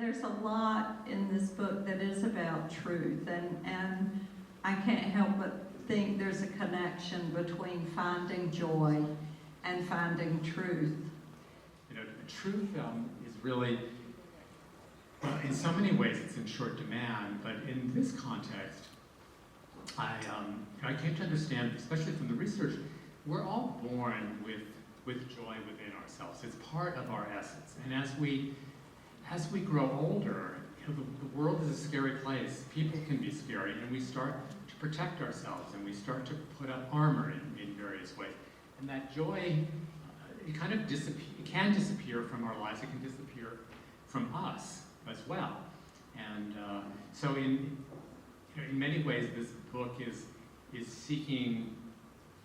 there's a lot in this book that is about truth, and I can't help but think there's a connection between finding joy and finding truth. You know, truth is really, well, in so many ways it's in short demand, but in this context, I came to understand, especially from the research, we're all born with joy within ourselves. It's part of our essence. And as we grow older, you know, the world is a scary place. People can be scary, and we start to protect ourselves, and we start to put up armor in various ways. And that joy, it kind of it can disappear from our lives. It can disappear from us as well. And so in many ways, this book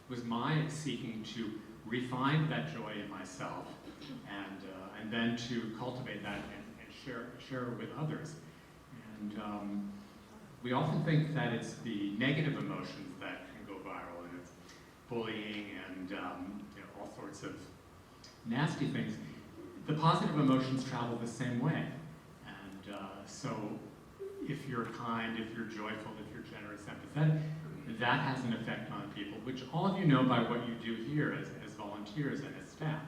was my seeking to refine that joy in myself, and then to cultivate that and share it with others. And we often think that it's the negative emotions that can go viral, and it's bullying and all sorts of nasty things. The positive emotions travel the same way, and so if you're kind, if you're joyful, if you're generous, empathetic, that has an effect on people, which all of you know by what you do here as volunteers and as staff.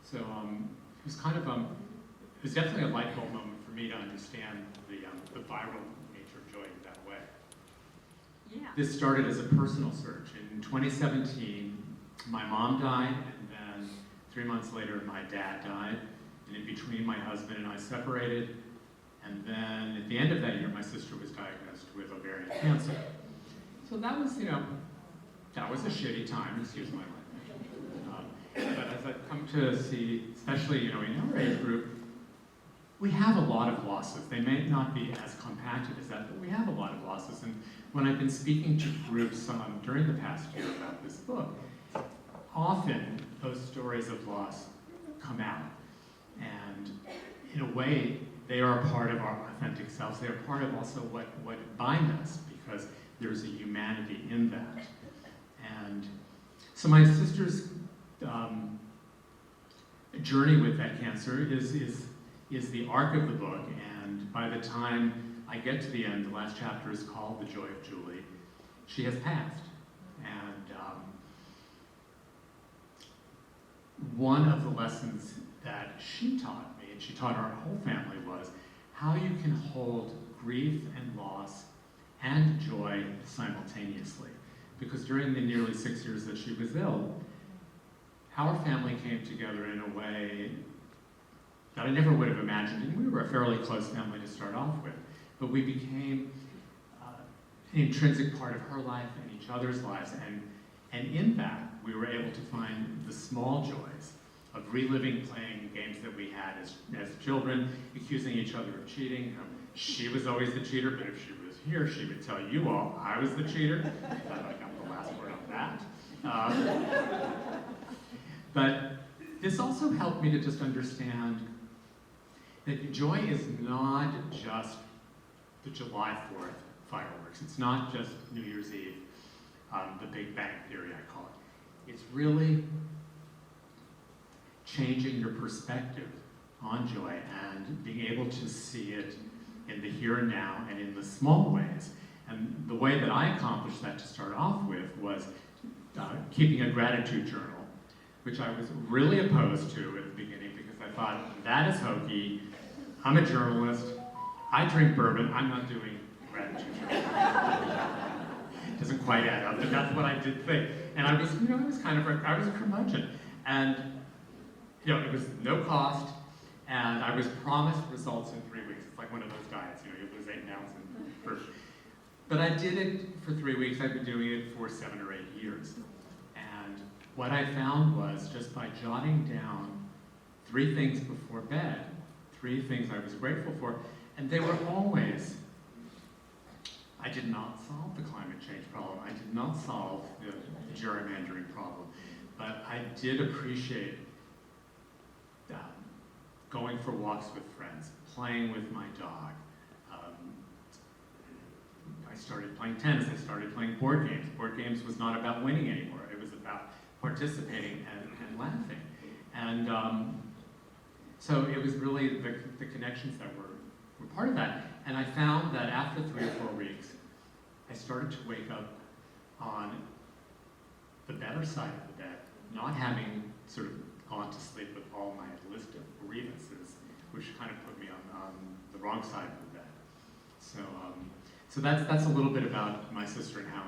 So it was kind of it was definitely a light bulb moment for me to understand the viral nature of joy in that way. Yeah. This started as a personal search. In 2017, my mom died, and then 3 months later, my dad died. And in between, my husband and I separated. And then at the end of that year, my sister was diagnosed with ovarian cancer. So that was, that was a shitty time, excuse my language. But as I've come to see, especially, in our age group, we have a lot of losses. They may not be as compacted as that, but we have a lot of losses. And when I've been speaking to groups during the past year about this book, often those stories of loss come out. And in a way, they are a part of our authentic selves. They are part of also what bind us, because there's a humanity in that. And so my sister's journey with that cancer is the arc of the book, and by the time I get to the end, the last chapter is called The Joy of Julie. She has passed. And one of the lessons that she taught me, and she taught our whole family, was how you can hold grief and loss and joy simultaneously. Because during the nearly 6 years that she was ill, our family came together in a way that I never would have imagined. And we were a fairly close family to start off with, but we became an intrinsic part of her life and each other's lives. And in that, we were able to find the small joys of reliving playing games that we had as children, accusing each other of cheating. She was always the cheater, but if she was here, she would tell you all I was the cheater. I got the last word on that. But this also helped me to just understand that joy is not just the July 4th fireworks. It's not just New Year's Eve, the Big Bang Theory, I call it. It's really changing your perspective on joy and being able to see it in the here and now and in the small ways. And the way that I accomplished that to start off with was keeping a gratitude journal, which I was really opposed to at the beginning because I thought, that is hokey. I'm a journalist. I drink bourbon. I'm not doing gratitude journal. It doesn't quite add up, but that's what I did think. And I was, I was a curmudgeon. And, it was no cost, and I was promised results in 3 weeks. It's like one of those diets, you lose 8 pounds in first. But I did it for 3 weeks. I've been doing it for 7 or 8 years. And what I found was, just by jotting down 3 things before bed, 3 things I was grateful for, and they were always, I did not solve the climate change problem. I did not solve the gerrymandering problem. But I did appreciate going for walks with friends, playing with my dog. I started playing tennis. I started playing board games. Board games was not about winning anymore. It was about participating and laughing. And so it was really the connections that were were part of that. And I found that after 3 or 4 weeks, I started to wake up on the better side of the bed, not having sort of gone to sleep with all my list of grievances, which kind of put me on the wrong side of the bed. So, so that's a little bit about my sister and how